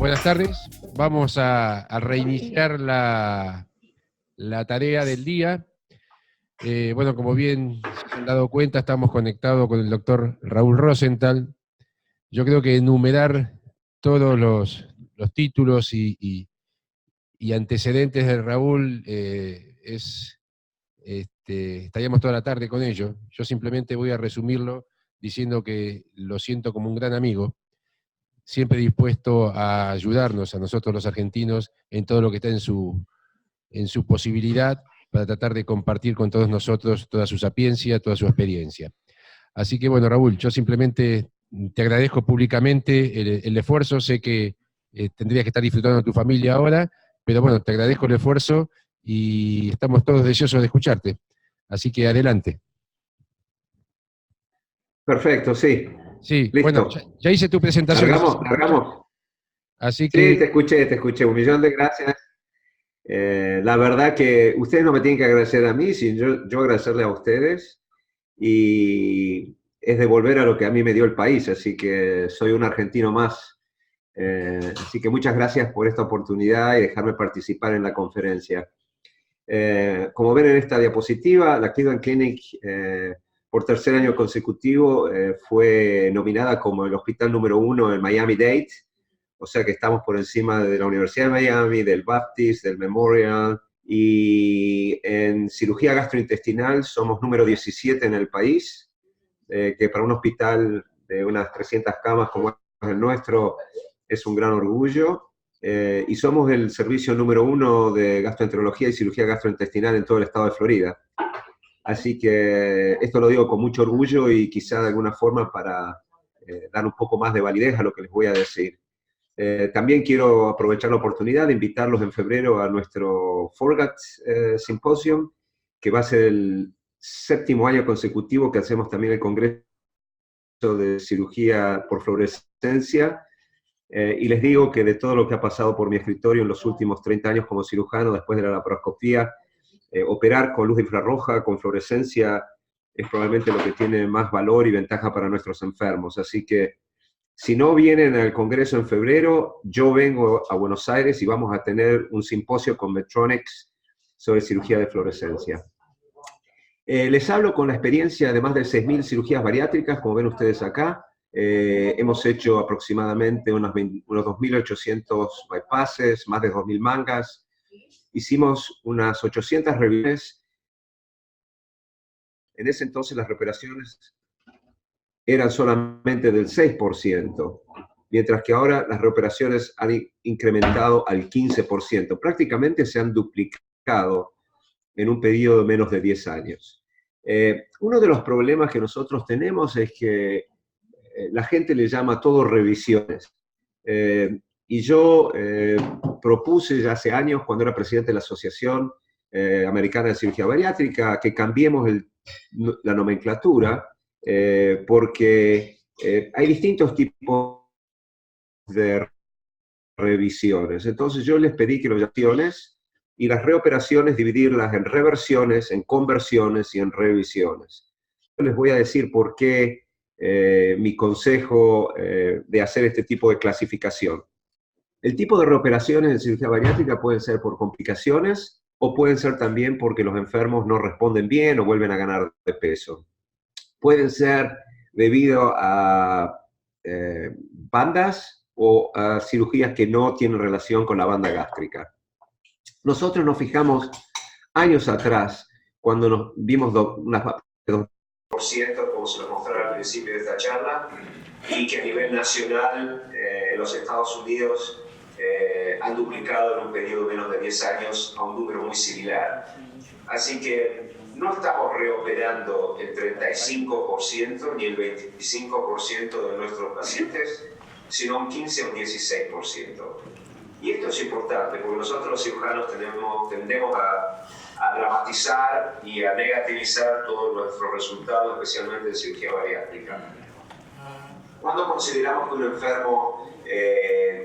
Buenas tardes. Vamos a reiniciar la tarea del día. Bueno, como bien se han dado cuenta, estamos conectados con el doctor Raúl Rosenthal. Yo creo que enumerar todos los títulos y antecedentes de Raúl estaríamos toda la tarde con ello. Yo simplemente voy a resumirlo diciendo que lo siento como un gran amigo, siempre dispuesto a ayudarnos a nosotros los argentinos en todo lo que está en su posibilidad para tratar de compartir con todos nosotros toda su sapiencia, toda su experiencia. Así que bueno, Raúl, yo simplemente te agradezco públicamente el esfuerzo. Sé que tendrías que estar disfrutando de tu familia ahora, pero bueno, te agradezco el esfuerzo y estamos todos deseosos de escucharte. Así que adelante. Perfecto, sí. Sí, bueno, Listo. ya hice tu presentación. Largamos. Así Sí, que... te escuché. Un millón de gracias. La verdad que ustedes no me tienen que agradecer a mí, sino yo agradecerle a ustedes. Y es devolver a lo que a mí me dio el país, así que soy un argentino más. Así que muchas gracias por esta oportunidad y dejarme participar en la conferencia. Como ven en esta diapositiva, la Cleveland Clinic por tercer año consecutivo fue nominada como el hospital número 1 en Miami-Dade, o sea que estamos por encima de la Universidad de Miami, del Baptist, del Memorial, y en cirugía gastrointestinal somos número 17 en el país, que para un hospital de unas 300 camas como es el nuestro es un gran orgullo. Y somos el servicio número 1 de gastroenterología y cirugía gastrointestinal en todo el estado de Florida. Así que esto lo digo con mucho orgullo y quizá de alguna forma para dar un poco más de validez a lo que les voy a decir. También quiero aprovechar la oportunidad de invitarlos en febrero a nuestro FORGAT Symposium, que va a ser el 7º año consecutivo que hacemos también el Congreso de Cirugía por Fluorescencia. Y les digo que de todo lo que ha pasado por mi escritorio en los últimos 30 años como cirujano, después de la laparoscopía, operar con luz infrarroja, con fluorescencia, es probablemente lo que tiene más valor y ventaja para nuestros enfermos. Así que, si no vienen al Congreso en febrero, yo vengo a Buenos Aires y vamos a tener un simposio con Medtronics sobre cirugía de fluorescencia. Les hablo con la experiencia de más de 6.000 cirugías bariátricas, como ven ustedes acá. Hemos hecho aproximadamente unos 2.800 bypasses, más de 2.000 mangas. Hicimos unas 800 revisiones. En ese entonces las reoperaciones eran solamente del 6%, mientras que ahora las reoperaciones han incrementado al 15%. Prácticamente se han duplicado en un periodo de menos de 10 años. Uno de los problemas que nosotros tenemos es que la gente le llama todo revisiones. Y yo propuse ya hace años, cuando era presidente de la Asociación Americana de Cirugía Bariátrica, que cambiemos la nomenclatura, porque hay distintos tipos de revisiones. Entonces yo les pedí que las revisiones y las reoperaciones dividirlas en reversiones, en conversiones y en revisiones. Yo les voy a decir por qué mi consejo de hacer este tipo de clasificación. El tipo de reoperaciones en cirugía bariátrica pueden ser por complicaciones o pueden ser también porque los enfermos no responden bien o vuelven a ganar de peso. Pueden ser debido a bandas o a cirugías que no tienen relación con la banda gástrica. Nosotros nos fijamos años atrás, cuando nos vimos unas 2%, como se lo mostré al principio de esta charla, y que a nivel nacional los Estados Unidos han duplicado en un periodo de menos de 10 años a un número muy similar. Así que no estamos reoperando el 35% ni el 25% de nuestros pacientes, sino un 15 o un 16%. Y esto es importante porque nosotros los cirujanos tendemos a dramatizar y a negativizar todos nuestros resultados, especialmente en cirugía bariátrica. Cuando consideramos que un enfermo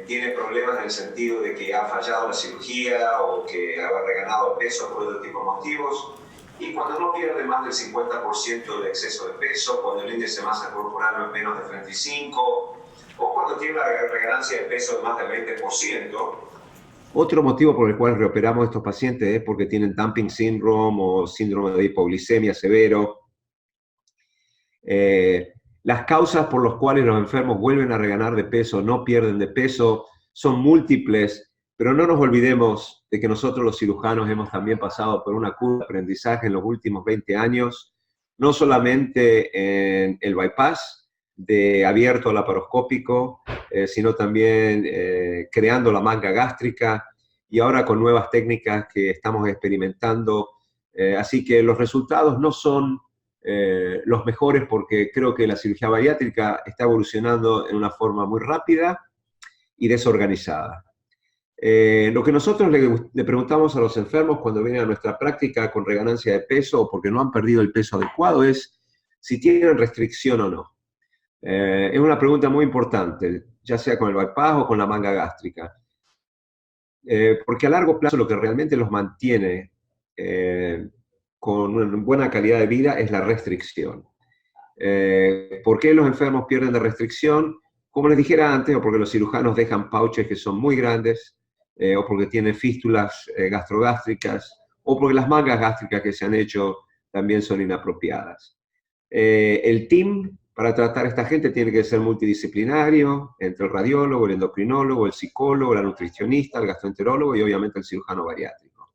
tiene problemas en el sentido de que ha fallado la cirugía o que ha reganado peso por otro tipo de motivos, y cuando no pierde más del 50% de exceso de peso, cuando el índice de masa corporal no es menos de 35, o cuando tiene una reganancia de peso de más del 20%. Otro motivo por el cual reoperamos a estos pacientes es porque tienen dumping syndrome o síndrome de hipoglicemia severo. Las causas por las cuales los enfermos vuelven a reganar de peso, no pierden de peso, son múltiples, pero no nos olvidemos de que nosotros los cirujanos hemos también pasado por una curva de aprendizaje en los últimos 20 años, no solamente en el bypass de abierto laparoscópico, sino también creando la manga gástrica y ahora con nuevas técnicas que estamos experimentando. Así que los resultados no son los mejores porque creo que la cirugía bariátrica está evolucionando en una forma muy rápida y desorganizada. Lo que nosotros le preguntamos a los enfermos cuando vienen a nuestra práctica con reganancia de peso o porque no han perdido el peso adecuado es si tienen restricción o no. Es una pregunta muy importante, ya sea con el bypass o con la manga gástrica. Porque a largo plazo lo que realmente los mantiene con una buena calidad de vida es la restricción. ¿Por qué los enfermos pierden de restricción? Como les dijera antes, o porque los cirujanos dejan pouches que son muy grandes, o porque tienen fístulas gastrogástricas, o porque las mangas gástricas que se han hecho también son inapropiadas. El team para tratar a esta gente tiene que ser multidisciplinario, entre el radiólogo, el endocrinólogo, el psicólogo, la nutricionista, el gastroenterólogo y obviamente el cirujano bariátrico.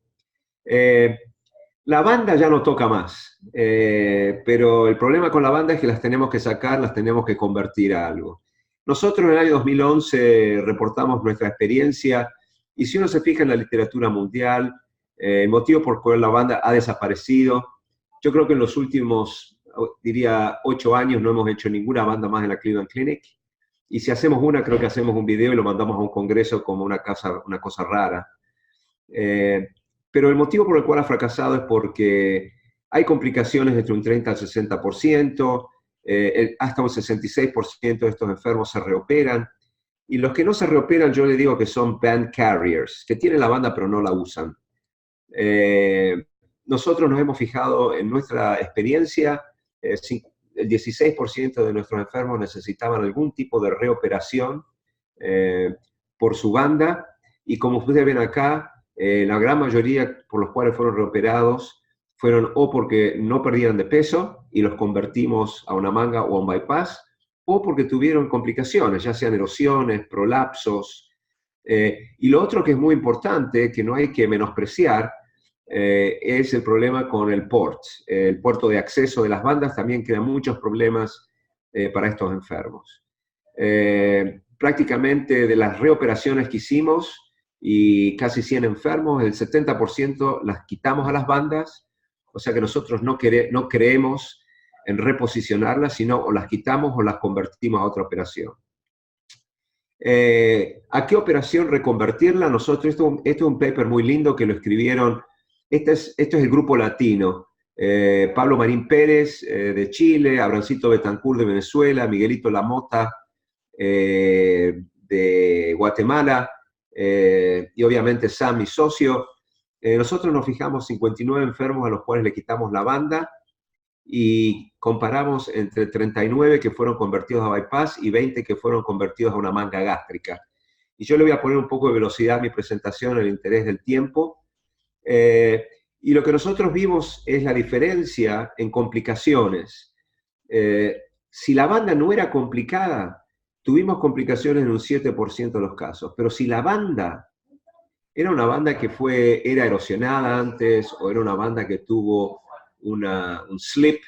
La banda ya no toca más, pero el problema con la banda es que las tenemos que sacar, las tenemos que convertir a algo. Nosotros en el año 2011 reportamos nuestra experiencia y si uno se fija en la literatura mundial, el motivo por el cual la banda ha desaparecido, yo creo que en los últimos, diría, 8 años no hemos hecho ninguna banda más en la Cleveland Clinic y si hacemos una, creo que hacemos un video y lo mandamos a un congreso como una cosa rara. Pero el motivo por el cual ha fracasado es porque hay complicaciones entre un 30 al 60%, hasta un 66% de estos enfermos se reoperan, y los que no se reoperan yo le digo que son band carriers, que tienen la banda pero no la usan. Nosotros nos hemos fijado en nuestra experiencia, el 16% de nuestros enfermos necesitaban algún tipo de reoperación por su banda, y como ustedes ven acá, la gran mayoría por los cuales fueron reoperados fueron o porque no perdían de peso y los convertimos a una manga o a un bypass, o porque tuvieron complicaciones, ya sean erosiones, prolapsos. Y lo otro que es muy importante, que no hay que menospreciar, es el problema con el port. El puerto de acceso de las bandas también crea muchos problemas para estos enfermos. Prácticamente de las reoperaciones que hicimos, y casi 100 enfermos, el 70% las quitamos a las bandas, o sea que nosotros no creemos en reposicionarlas, sino o las quitamos o las convertimos a otra operación. ¿A qué operación reconvertirla? Nosotros, esto es un paper muy lindo que lo escribieron, esto es el grupo latino, Pablo Marín Pérez de Chile, Abrancito Betancourt de Venezuela, Miguelito Lamota de Guatemala, y obviamente Sam, mi socio. Nosotros nos fijamos 59 enfermos a los cuales le quitamos la banda y comparamos entre 39 que fueron convertidos a bypass y 20 que fueron convertidos a una manga gástrica. Y yo le voy a poner un poco de velocidad a mi presentación, el interés del tiempo. Y lo que nosotros vimos es la diferencia en complicaciones. Si la banda no era complicada, tuvimos complicaciones en un 7% de los casos, pero si la banda era una banda que era erosionada antes, o era una banda que tuvo un slip,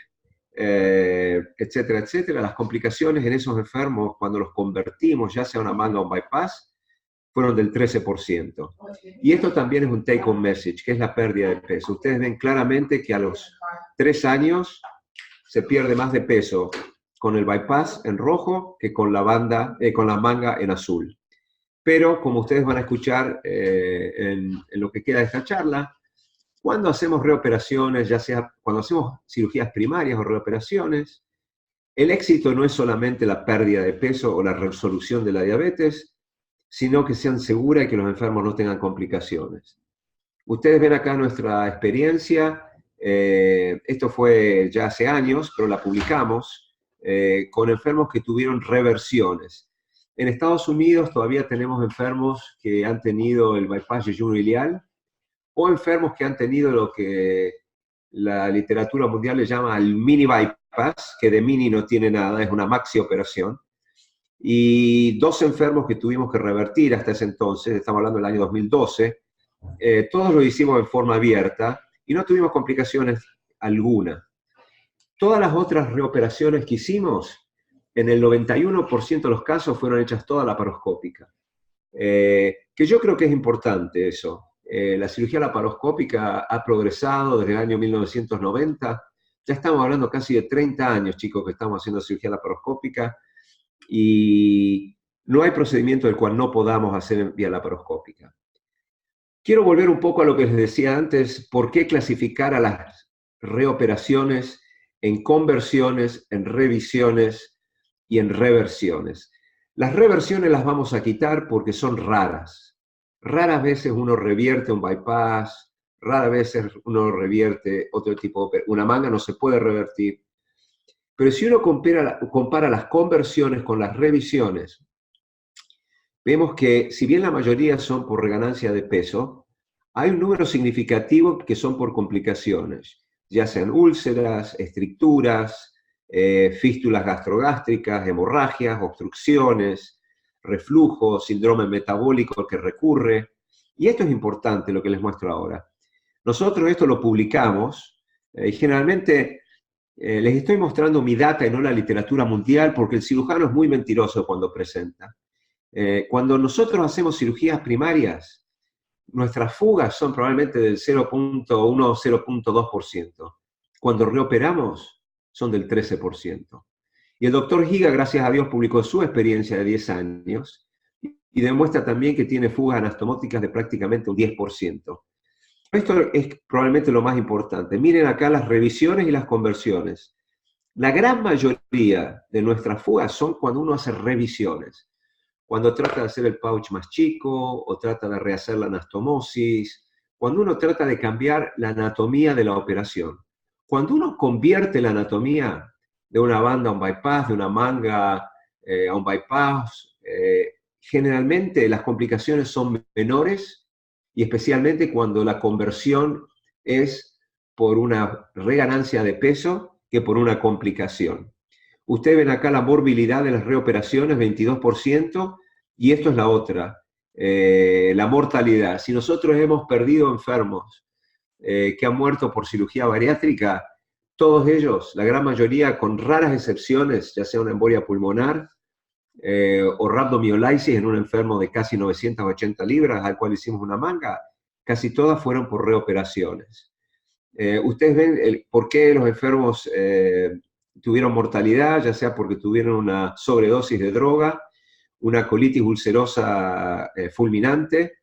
etcétera, etcétera, las complicaciones en esos enfermos, cuando los convertimos, ya sea una manga o un bypass, fueron del 13%. Y esto también es un take-home message, que es la pérdida de peso. Ustedes ven claramente que a los 3 años se pierde más de peso con el bypass en rojo que con la manga en azul. Pero, como ustedes van a escuchar en lo que queda de esta charla, cuando hacemos reoperaciones, ya sea cuando hacemos cirugías primarias o reoperaciones, el éxito no es solamente la pérdida de peso o la resolución de la diabetes, sino que sean seguras y que los enfermos no tengan complicaciones. Ustedes ven acá nuestra experiencia, esto fue ya hace años, pero la publicamos, con enfermos que tuvieron reversiones. En Estados Unidos todavía tenemos enfermos que han tenido el bypass yeyuno-iliac o enfermos que han tenido lo que la literatura mundial le llama el mini bypass, que de mini no tiene nada, es una maxi operación. Y 2 enfermos que tuvimos que revertir hasta ese entonces, estamos hablando del año 2012, todos lo hicimos en forma abierta y no tuvimos complicaciones alguna. Todas las otras reoperaciones que hicimos, en el 91% de los casos fueron hechas toda laparoscópica. Que yo creo que es importante eso. La cirugía laparoscópica ha progresado desde el año 1990. Ya estamos hablando casi de 30 años, chicos, que estamos haciendo cirugía laparoscópica y no hay procedimiento del cual no podamos hacer en vía laparoscópica. Quiero volver un poco a lo que les decía antes, por qué clasificar a las reoperaciones en conversiones, en revisiones y en reversiones. Las reversiones las vamos a quitar porque son raras. Raras veces uno revierte un bypass, raras veces uno revierte otro tipo de... Una manga no se puede revertir. Pero si uno compara las conversiones con las revisiones, vemos que si bien la mayoría son por reganancia de peso, hay un número significativo que son por complicaciones, ya sean úlceras, estricturas, fístulas gastrogástricas, hemorragias, obstrucciones, reflujo, síndrome metabólico que recurre. Y esto es importante, lo que les muestro ahora. Nosotros esto lo publicamos y generalmente les estoy mostrando mi data y no la literatura mundial porque el cirujano es muy mentiroso cuando presenta. Cuando nosotros hacemos cirugías primarias, nuestras fugas son probablemente del 0.1 o 0.2%. Cuando reoperamos, son del 13%. Y el doctor Higa, gracias a Dios, publicó su experiencia de 10 años y demuestra también que tiene fugas anastomóticas de prácticamente un 10%. Esto es probablemente lo más importante. Miren acá las revisiones y las conversiones. La gran mayoría de nuestras fugas son cuando uno hace revisiones. Cuando trata de hacer el pouch más chico o trata de rehacer la anastomosis, cuando uno trata de cambiar la anatomía de la operación. Cuando uno convierte la anatomía de una banda a un bypass, de una manga a un bypass, generalmente las complicaciones son menores y especialmente cuando la conversión es por una reganancia de peso que por una complicación. Ustedes ven acá la morbilidad de las reoperaciones, 22%, y esto es la otra, la mortalidad. Si nosotros hemos perdido enfermos que han muerto por cirugía bariátrica, todos ellos, la gran mayoría, con raras excepciones, ya sea una embolia pulmonar o rhabdomiolisis en un enfermo de casi 980 libras, al cual hicimos una manga, casi todas fueron por reoperaciones. Ustedes ven por qué los enfermos tuvieron mortalidad, ya sea porque tuvieron una sobredosis de droga, una colitis ulcerosa fulminante,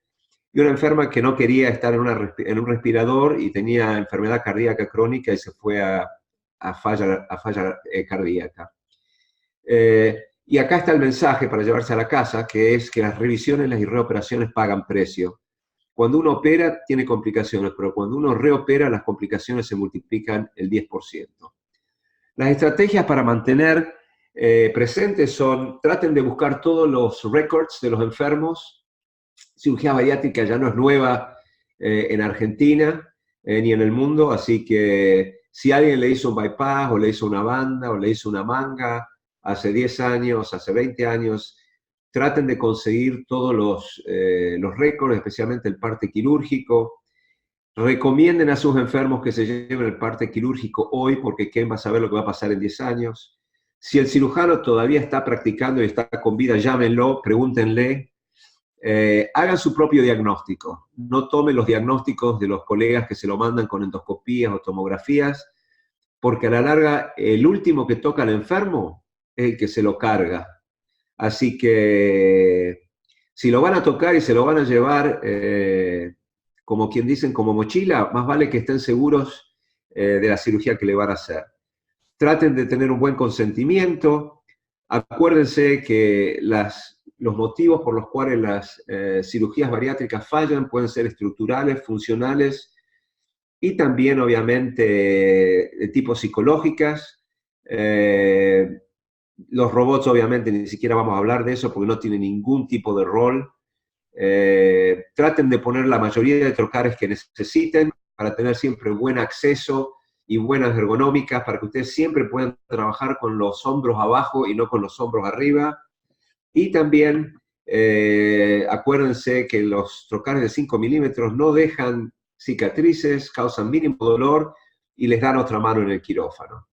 y una enferma que no quería estar en un respirador y tenía enfermedad cardíaca crónica y se fue a falla cardíaca. Y acá está el mensaje para llevarse a la casa, que es que las revisiones, las reoperaciones pagan precio. Cuando uno opera, tiene complicaciones, pero cuando uno reopera, las complicaciones se multiplican el 10%. Las estrategias para mantener presentes son, traten de buscar todos los records de los enfermos. Cirugía bariátrica ya no es nueva en Argentina ni en el mundo, así que si alguien le hizo un bypass o le hizo una banda o le hizo una manga hace 10 años, hace 20 años, traten de conseguir todos los récords, especialmente el parte quirúrgico. Recomienden a sus enfermos que se lleven el parte quirúrgico hoy, porque ¿quién va a saber lo que va a pasar en 10 años? Si el cirujano todavía está practicando y está con vida, llámenlo, pregúntenle. Hagan su propio diagnóstico. No tomen los diagnósticos de los colegas que se lo mandan con endoscopías o tomografías, porque a la larga el último que toca al enfermo es el que se lo carga. Así que si lo van a tocar y se lo van a llevar, como quien dicen, como mochila, más vale que estén seguros de la cirugía que le van a hacer. Traten de tener un buen consentimiento. Acuérdense que los motivos por los cuales las cirugías bariátricas fallan pueden ser estructurales, funcionales y también, obviamente, de tipo psicológicas. Los robots, obviamente, ni siquiera vamos a hablar de eso porque no tienen ningún tipo de rol. Traten de poner la mayoría de trocares que necesiten para tener siempre buen acceso y buenas ergonómicas para que ustedes siempre puedan trabajar con los hombros abajo y no con los hombros arriba. Y también acuérdense que los trocares de 5 milímetros no dejan cicatrices, causan mínimo dolor y les dan otra mano en el quirófano.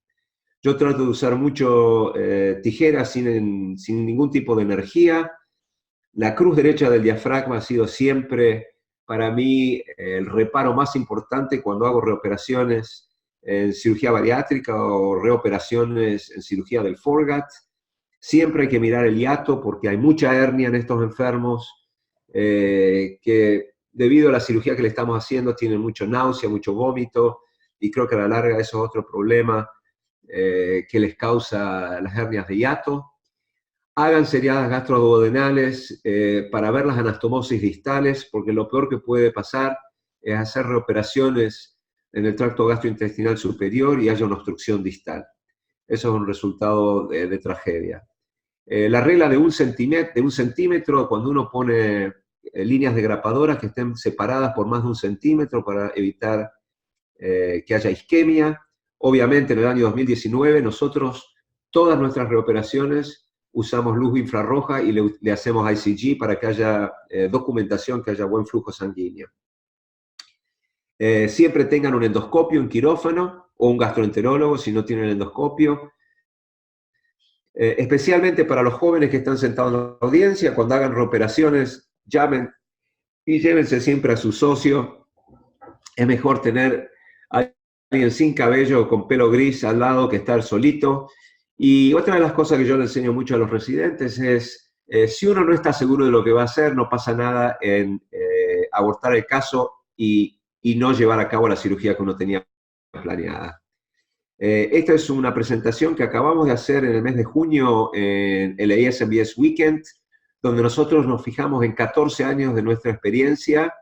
Yo trato de usar mucho tijeras sin ningún tipo de energía. La cruz derecha del diafragma ha sido siempre para mí el reparo más importante cuando hago reoperaciones en cirugía bariátrica o reoperaciones en cirugía del foregut. Siempre hay que mirar el hiato porque hay mucha hernia en estos enfermos que debido a la cirugía que le estamos haciendo tienen mucho náusea, mucho vómito y creo que a la larga eso es otro problema que les causa las hernias de hiato. Hagan seriadas gastroduodenales para ver las anastomosis distales, porque lo peor que puede pasar es hacer reoperaciones en el tracto gastrointestinal superior y haya una obstrucción distal. Eso es un resultado de tragedia. La regla de un centímetro, cuando uno pone líneas de grapadoras que estén separadas por más de 1 centímetro para evitar que haya isquemia. Obviamente en el año 2019 nosotros, todas nuestras reoperaciones, usamos luz infrarroja y le hacemos ICG para que haya documentación, que haya buen flujo sanguíneo. Siempre tengan un endoscopio en quirófano o un gastroenterólogo si no tienen endoscopio. Especialmente para los jóvenes que están sentados en la audiencia, cuando hagan reoperaciones, llamen y llévense siempre a su socio. Es mejor tener a alguien sin cabello o con pelo gris al lado que estar solito. Y otra de las cosas que yo le enseño mucho a los residentes es, si uno no está seguro de lo que va a hacer, no pasa nada en abortar el caso y no llevar a cabo la cirugía que uno tenía planeada. Esta es una presentación que acabamos de hacer en el mes de junio en el ASMBS Weekend, donde nosotros nos fijamos en 14 años de nuestra experiencia,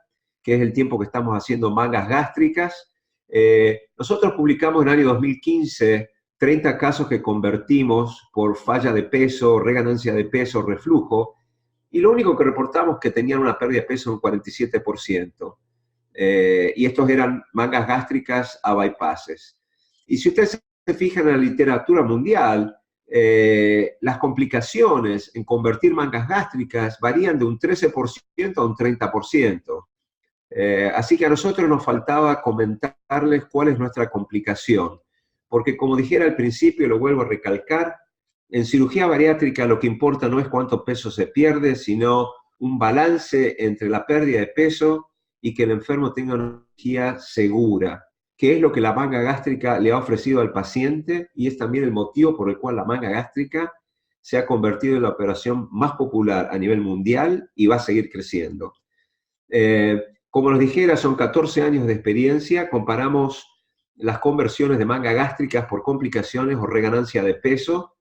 que es el tiempo que estamos haciendo mangas gástricas. Nosotros publicamos en el año 2015 30 casos que convertimos por falla de peso, reganancia de peso, reflujo, y lo único que reportamos que tenían una pérdida de peso de un 47%. Y estos eran mangas gástricas a bypasses. Y si ustedes se fijan en la literatura mundial, las complicaciones en convertir mangas gástricas varían de un 13% a un 30%. Así que a nosotros nos faltaba comentarles cuál es nuestra complicación. Porque como dijera al principio, y lo vuelvo a recalcar, en cirugía bariátrica lo que importa no es cuánto peso se pierde, sino un balance entre la pérdida de peso y que el enfermo tenga una cirugía segura, que es lo que la manga gástrica le ha ofrecido al paciente y es también el motivo por el cual la manga gástrica se ha convertido en la operación más popular a nivel mundial y va a seguir creciendo. Como les dijera, son 14 años de experiencia, comparamos las conversiones de manga gástricas por complicaciones o reganancia de peso.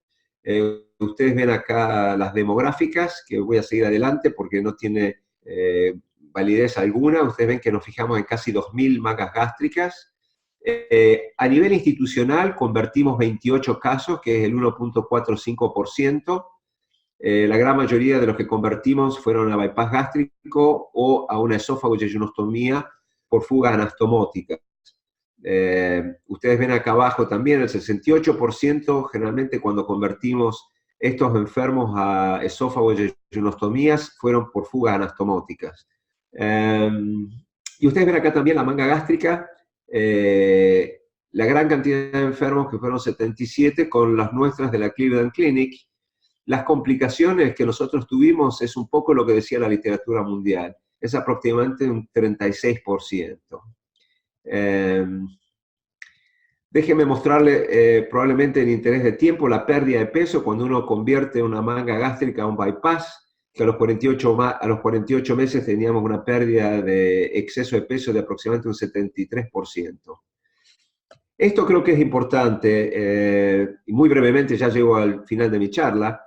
Ustedes ven acá las demográficas, que voy a seguir adelante porque no tiene validez alguna. Ustedes ven que nos fijamos en casi 2.000 mangas gástricas. A nivel institucional convertimos 28 casos, que es el 1.45%. La gran mayoría de los que convertimos fueron a bypass gástrico o a una esófago-yeyonostomía por fugas anastomóticas. Ustedes ven acá abajo también el 68% generalmente cuando convertimos estos enfermos a esófago-yeyonostomías fueron por fugas anastomóticas. Y ustedes ven acá también la manga gástrica, la gran cantidad de enfermos que fueron 77 con las nuestras de la Cleveland Clinic. Las complicaciones que nosotros tuvimos es un poco lo que decía la literatura mundial, es aproximadamente un 36%. Déjenme mostrarle, probablemente en interés de tiempo, la pérdida de peso cuando uno convierte una manga gástrica a un bypass, que a los 48 meses teníamos una pérdida de exceso de peso de aproximadamente un 73%. Esto creo que es importante, y muy brevemente ya llego al final de mi charla,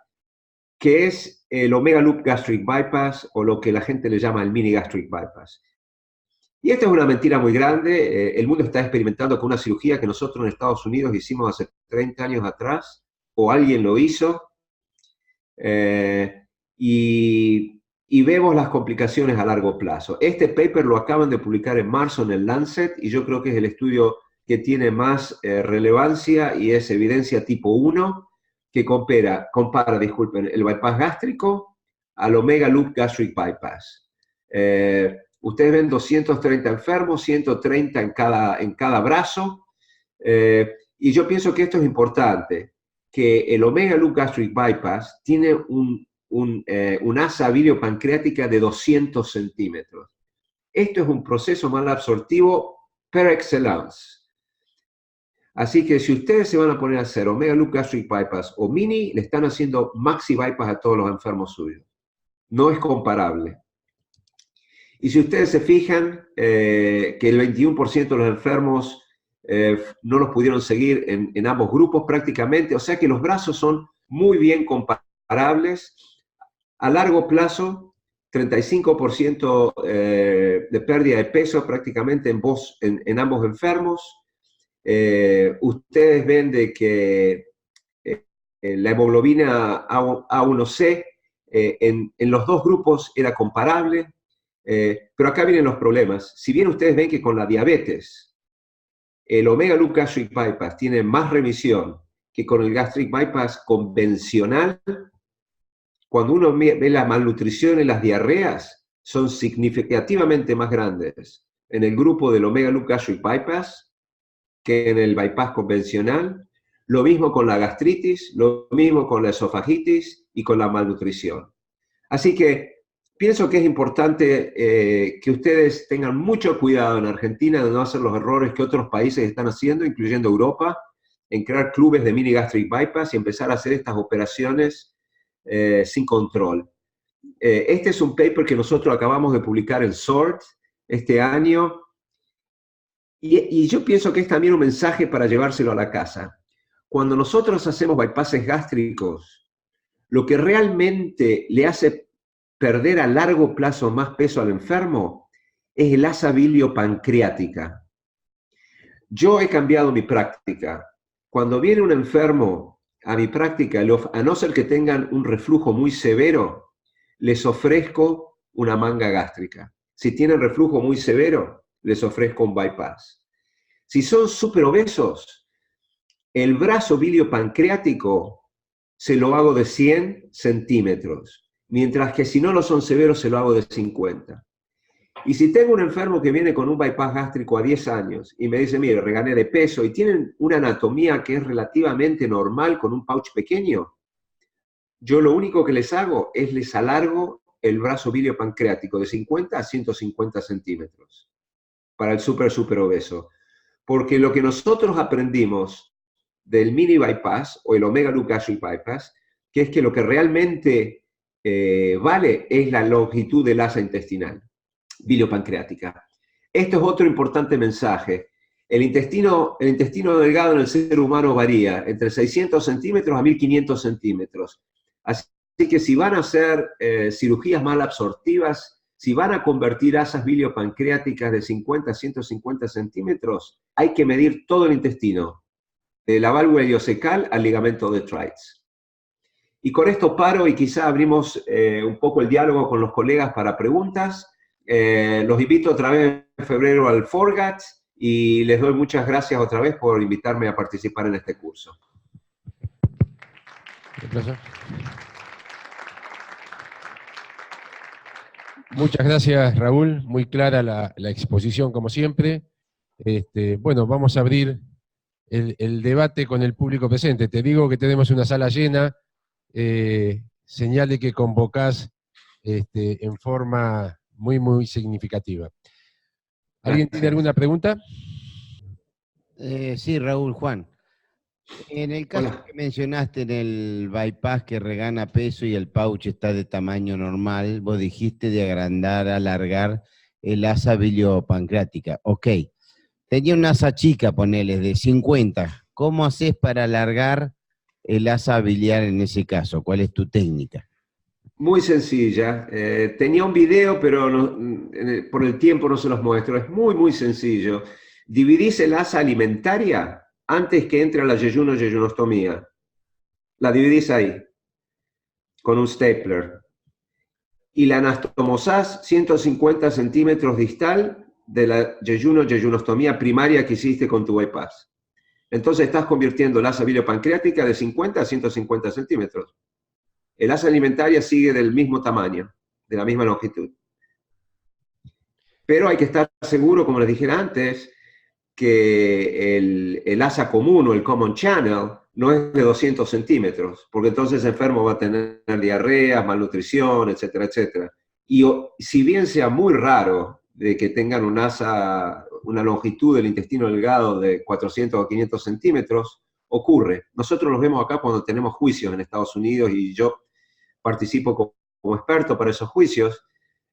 que es el Omega Loop Gastric Bypass, o lo que la gente le llama el Mini Gastric Bypass. Y esta es una mentira muy grande. El mundo está experimentando con una cirugía que nosotros en Estados Unidos hicimos hace 30 años atrás, o alguien lo hizo, y vemos las complicaciones a largo plazo. Este paper lo acaban de publicar en marzo en el Lancet y yo creo que es el estudio que tiene más relevancia y es evidencia tipo 1 que compara, el bypass gástrico al Omega Loop Gastric Bypass. Ustedes ven 230 enfermos, 130 en cada brazo, y yo pienso que esto es importante, que el Omega Loop Gastric Bypass tiene una asa biliopancreática de 200 centímetros. Esto es un proceso malabsortivo per excellence. Así que si ustedes se van a poner a hacer Omega Loop Gastric Bypass o Mini, le están haciendo Maxi Bypass a todos los enfermos suyos. No es comparable. Y si ustedes se fijan que el 21% de los enfermos no los pudieron seguir en ambos grupos prácticamente, o sea que los brazos son muy bien comparables. A largo plazo, 35% de pérdida de peso prácticamente en ambos enfermos. Ustedes ven de que la hemoglobina A1C en los dos grupos era comparable, pero acá vienen los problemas. Si bien ustedes ven que con la diabetes, el Omega Loop Gastric Bypass tiene más remisión que con el Gastric Bypass convencional, cuando uno ve la malnutrición y las diarreas, son significativamente más grandes en el grupo del Omega Loop Gastric Bypass que en el bypass convencional. Lo mismo con la gastritis, lo mismo con la esofagitis y con la malnutrición. Así que pienso que es importante que ustedes tengan mucho cuidado en Argentina de no hacer los errores que otros países están haciendo, incluyendo Europa, en crear clubes de mini gastric bypass y empezar a hacer estas operaciones sin control. Este es un paper que nosotros acabamos de publicar en SORT este año, y yo pienso que es también un mensaje para llevárselo a la casa. Cuando nosotros hacemos bypasses gástricos, lo que realmente le hace perder a largo plazo más peso al enfermo es el asa biliopancreática. Yo he cambiado mi práctica. Cuando viene un enfermo a mi práctica, a no ser que tengan un reflujo muy severo, les ofrezco una manga gástrica. Si tienen reflujo muy severo, les ofrezco un bypass. Si son súper obesos, el brazo biliopancreático se lo hago de 100 centímetros, mientras que si no lo son severos, se lo hago de 50. Y si tengo un enfermo que viene con un bypass gástrico a 10 años y me dice, mire, regané de peso y tienen una anatomía que es relativamente normal con un pouch pequeño, yo lo único que les hago es les alargo el brazo biliopancreático de 50 a 150 centímetros para el súper obeso. Porque lo que nosotros aprendimos del mini bypass o el Omega Loop Gastric Bypass, que es que lo que realmente vale es la longitud del asa intestinal biliopancreática. Esto es otro importante mensaje. El intestino delgado en el ser humano varía entre 600 centímetros a 1500 centímetros. Así que si van a hacer cirugías malabsortivas, si van a convertir asas biliopancreáticas de 50 a 150 centímetros, hay que medir todo el intestino, de la válvula iliocecal al ligamento de Treitz. Y con esto paro y quizá abrimos un poco el diálogo con los colegas para preguntas. Los invito otra vez en febrero al FORGAT y les doy muchas gracias otra vez por invitarme a participar en este curso. Un placer. Muchas gracias, Raúl. Muy clara la exposición, como siempre. Bueno, vamos a abrir el debate con el público presente. Te digo que tenemos una sala llena, señal de que convocás en forma muy, muy significativa. ¿Alguien tiene alguna pregunta? Sí, Raúl, Juan. En el caso que mencionaste en el bypass que regana peso y el pouch está de tamaño normal, vos dijiste de agrandar, alargar el asa biliopancreática. Ok. Tenía una asa chica, ponele, de 50. ¿Cómo haces para alargar el asa biliar en ese caso? ¿Cuál es tu técnica? Muy sencilla. Tenía un video, pero por el tiempo no se los muestro. Es muy, muy sencillo. Dividís el asa alimentaria antes que entre a la yejunostomía. La dividís ahí. con un stapler. Y la anastomosás 150 centímetros distal de la yejunostomía primaria que hiciste con tu bypass. Entonces estás convirtiendo la asa biliopancreática de 50 a 150 centímetros. El asa alimentaria sigue del mismo tamaño, de la misma longitud. Pero hay que estar seguro, como les dije antes, que el asa común o el common channel no es de 200 centímetros, porque entonces el enfermo va a tener diarrea, malnutrición, etcétera, etcétera. Y si bien sea muy raro de que tengan una longitud del intestino delgado de 400 o 500 centímetros, ocurre. Nosotros los vemos acá cuando tenemos juicios en Estados Unidos y yo participo como experto para esos juicios,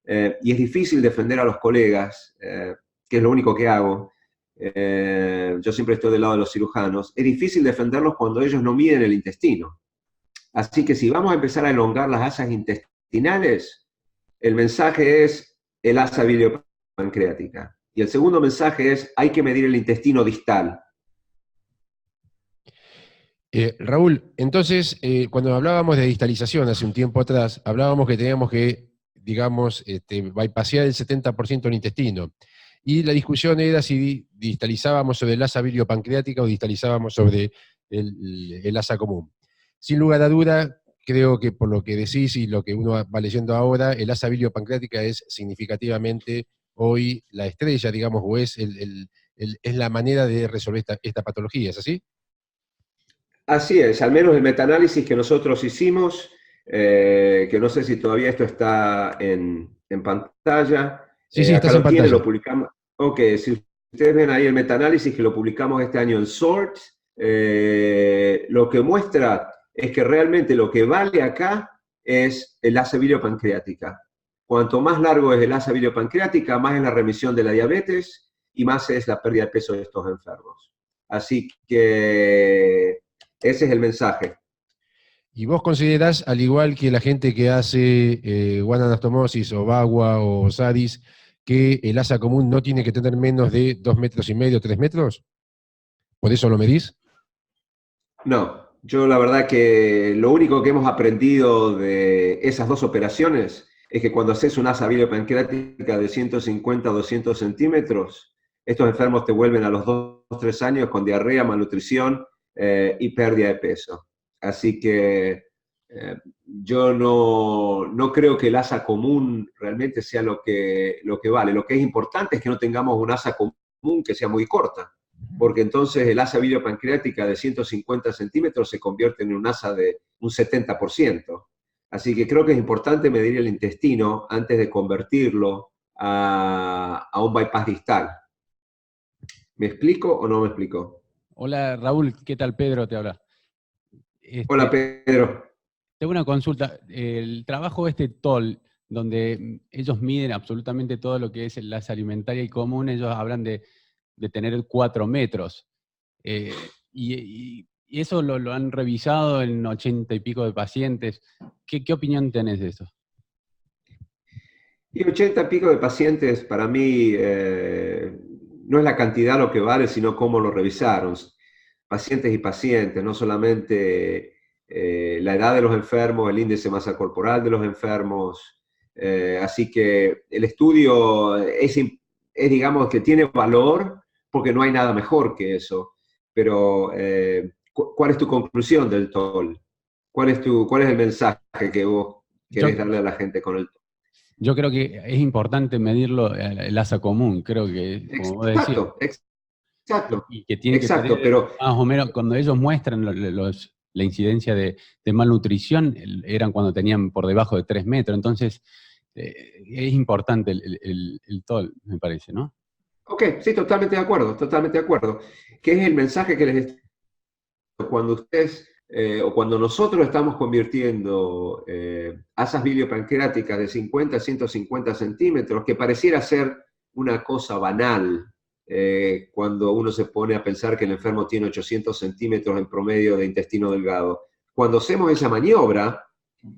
y es difícil defender a los colegas, que es lo único que hago. Yo siempre estoy del lado de los cirujanos. Es difícil defenderlos cuando ellos no miden el intestino. Así que si vamos a empezar a elongar las asas intestinales, el mensaje es el asa biliopancreática. Y el segundo mensaje es, hay que medir el intestino distal. Raúl, entonces, cuando hablábamos de distalización hace un tiempo atrás, hablábamos que teníamos que, digamos, bypassear el 70% del intestino. Y la discusión era si distalizábamos sobre el asa biliopancreática o distalizábamos sobre el asa común. Sin lugar a duda, creo que por lo que decís y lo que uno va leyendo ahora, el asa biliopancreática es significativamente hoy la estrella, digamos, o es la manera de resolver esta patología, ¿es así? Así es, al menos el metaanálisis que nosotros hicimos, que no sé si todavía esto está en pantalla. Sí, estás acá en pantalla. Lo publicamos. Ok, si ustedes ven ahí el metaanálisis que lo publicamos este año en SORT, lo que muestra es que realmente lo que vale acá es el asa biliopancreática. Cuanto más largo es el asa biliopancreática, más es la remisión de la diabetes y más es la pérdida de peso de estos enfermos. Así que ese es el mensaje. ¿Y vos considerás, al igual que la gente que hace guananastomosis o bagua o SADIS, que el asa común no tiene que tener menos de 2,5 metros, 3 metros? ¿Por eso lo medís? No, yo la verdad que lo único que hemos aprendido de esas dos operaciones es que cuando haces una asa biliopancreática de 150 o 200 centímetros, estos enfermos te vuelven a los 2-3 años con diarrea, malnutrición y pérdida de peso. Así que yo no creo que el asa común realmente sea lo que vale. Lo que es importante es que no tengamos un asa común que sea muy corta, porque entonces el asa biliopancreática de 150 centímetros se convierte en un asa de un 70%. Así que creo que es importante medir el intestino antes de convertirlo a un bypass distal. ¿Me explico o no me explico? Hola Raúl, ¿qué tal? Pedro te habla. Hola Pedro. Tengo una consulta. El trabajo TOL, donde ellos miden absolutamente todo lo que es el asa alimentaria y común, ellos hablan de tener 4 metros. Y eso lo han revisado en 80 y pico de pacientes. ¿Qué opinión tenés de eso? Y 80 y pico de pacientes, para mí, no es la cantidad lo que vale, sino cómo lo revisaron. Pacientes y pacientes, no solamente la edad de los enfermos, el índice de masa corporal de los enfermos. Así que el estudio es, digamos, que tiene valor porque no hay nada mejor que eso. Pero, ¿cuál es tu conclusión del TOL? ¿Cuál es el mensaje que vos querés darle a la gente con el TOL? Yo creo que es importante medirlo el asa común, creo que, como vos decís. Exacto. Y que tiene que tener, pero más o menos, cuando ellos muestran la incidencia de malnutrición, eran cuando tenían por debajo de 3 metros. Entonces, es importante el TOL, me parece, ¿no? Ok, sí, totalmente de acuerdo, totalmente de acuerdo. ¿Qué es el mensaje que les estoy dando? Cuando ustedes, o cuando nosotros estamos convirtiendo asas biliopancreáticas de 50 a 150 centímetros, que pareciera ser una cosa banal, cuando uno se pone a pensar que el enfermo tiene 800 centímetros en promedio de intestino delgado. Cuando hacemos esa maniobra,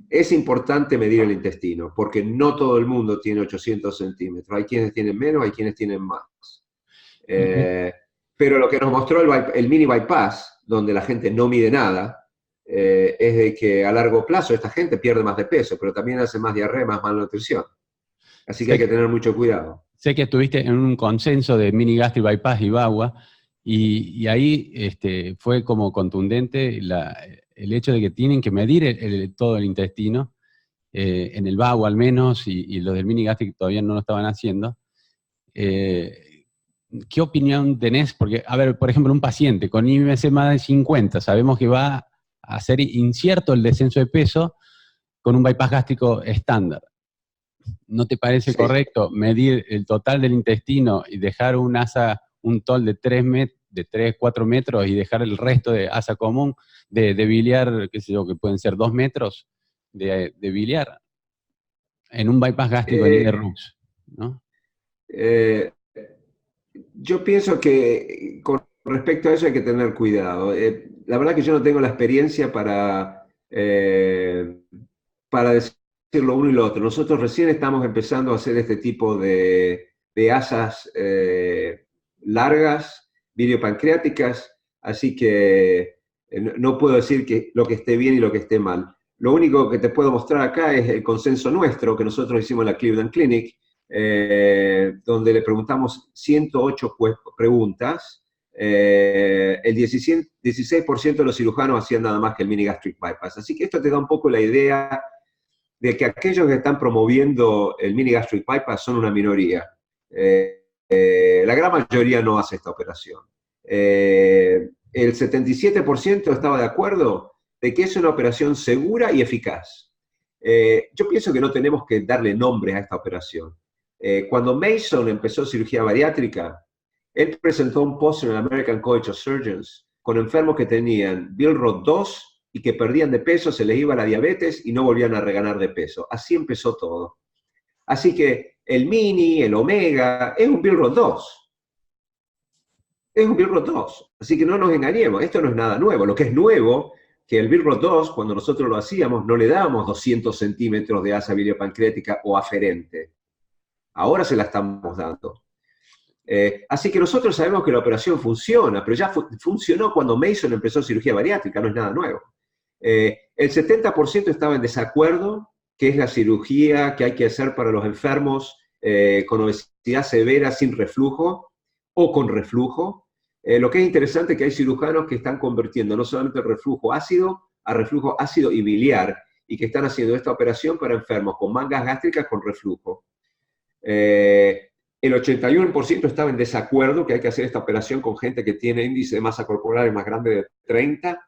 es importante medir el intestino, porque no todo el mundo tiene 800 centímetros. Hay quienes tienen menos, hay quienes tienen más. Pero lo que nos mostró el mini bypass, donde la gente no mide nada, es de que a largo plazo esta gente pierde más de peso, pero también hace más diarrea, más malnutrición. Así que hay que tener mucho cuidado. Sé que estuviste en un consenso de mini gastric bypass y VAWA, y ahí fue como contundente el hecho de que tienen que medir todo el intestino, en el VAWA al menos, y los del mini gastric todavía no lo estaban haciendo. ¿Qué opinión tenés? Porque, a ver, por ejemplo, un paciente con IMC más de 50, sabemos que va a ser incierto el descenso de peso con un bypass gástrico estándar. ¿No te parece correcto medir el total del intestino y dejar un TOL de 3, 4 metros y dejar el resto de asa común de biliar, qué sé yo, que pueden ser 2 metros de biliar en un bypass gástrico en IRUX, ¿no? Yo pienso que con respecto a eso hay que tener cuidado. La verdad que yo no tengo la experiencia para decir lo uno y lo otro. Nosotros recién estamos empezando a hacer este tipo de asas largas, biliopancreáticas, así que no puedo decir que lo que esté bien y lo que esté mal. Lo único que te puedo mostrar acá es el consenso nuestro que nosotros hicimos en la Cleveland Clinic, donde le preguntamos 108 preguntas. El 16% de los cirujanos hacían nada más que el mini gastric bypass. Así que esto te da un poco la idea de que aquellos que están promoviendo el mini gastric bypass son una minoría. La gran mayoría no hace esta operación. El 77% estaba de acuerdo de que es una operación segura y eficaz. Yo pienso que no tenemos que darle nombres a esta operación. Cuando Mason empezó cirugía bariátrica, él presentó un póster en el American College of Surgeons con enfermos que tenían Billroth 2 y que perdían de peso, se les iba la diabetes y no volvían a reganar de peso. Así empezó todo. Así que el mini, el omega, es un Billroth 2. Es un Billroth 2. Así que no nos engañemos, esto no es nada nuevo. Lo que es nuevo, que el Billroth 2, cuando nosotros lo hacíamos, no le dábamos 200 centímetros de asa biliopancreática o aferente. Ahora se la estamos dando. Así que nosotros sabemos que la operación funciona, pero ya funcionó cuando Mason empezó cirugía bariátrica, no es nada nuevo. El 70% estaba en desacuerdo, que es la cirugía que hay que hacer para los enfermos con obesidad severa sin reflujo o con reflujo. Lo que es interesante es que hay cirujanos que están convirtiendo no solamente el reflujo ácido a reflujo ácido y biliar, y que están haciendo esta operación para enfermos con mangas gástricas con reflujo. El 81% estaba en desacuerdo que hay que hacer esta operación con gente que tiene índice de masa corporal más grande de 30.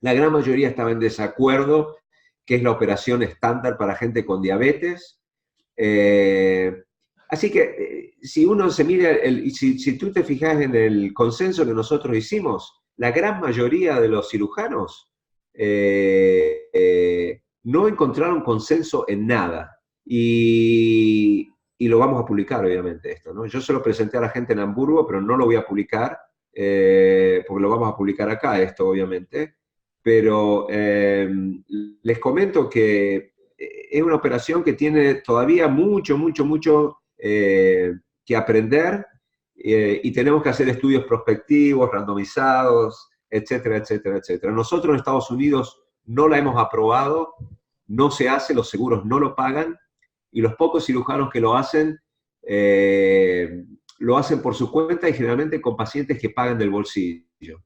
La gran mayoría estaba en desacuerdo que es la operación estándar para gente con diabetes. Así que si uno se mira, si tú te fijas en el consenso que nosotros hicimos, la gran mayoría de los cirujanos no encontraron consenso en nada. Y lo vamos a publicar, obviamente, esto, ¿no? Yo se lo presenté a la gente en Hamburgo, pero no lo voy a publicar, porque lo vamos a publicar acá, esto, obviamente. Pero les comento que es una operación que tiene todavía mucho que aprender, y tenemos que hacer estudios prospectivos, randomizados, etcétera, etcétera, etcétera. Nosotros en Estados Unidos no la hemos aprobado, no se hace, los seguros no lo pagan, y los pocos cirujanos que lo hacen por su cuenta y generalmente con pacientes que pagan del bolsillo.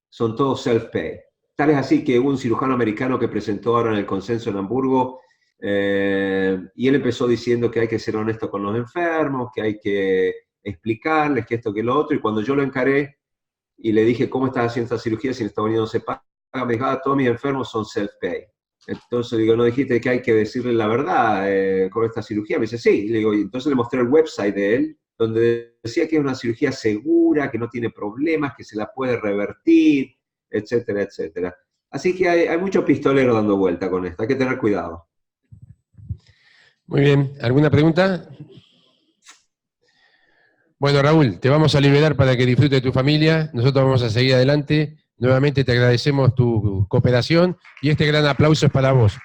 Son todos self-pay. Tal es así que hubo un cirujano americano que presentó ahora en el consenso en Hamburgo, y él empezó diciendo que hay que ser honesto con los enfermos, que hay que explicarles que esto, que lo otro, y cuando yo lo encaré y le dije, ¿cómo estás haciendo esta cirugía si en Estados Unidos no se paga? Me dijo, todos mis enfermos son self-pay. Entonces digo, ¿no dijiste que hay que decirle la verdad con esta cirugía? Me dice, sí. Y le digo, y entonces le mostré el website de él, donde decía que es una cirugía segura, que no tiene problemas, que se la puede revertir, etcétera, etcétera. Así que hay mucho pistolero dando vuelta con esto, hay que tener cuidado. Muy bien, ¿alguna pregunta? Bueno, Raúl, te vamos a liberar para que disfrutes de tu familia, nosotros vamos a seguir adelante. Nuevamente te agradecemos tu cooperación y este gran aplauso es para vos.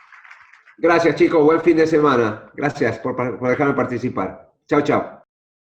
Gracias, chicos. Buen fin de semana. Gracias por dejarme participar. Chao, chao.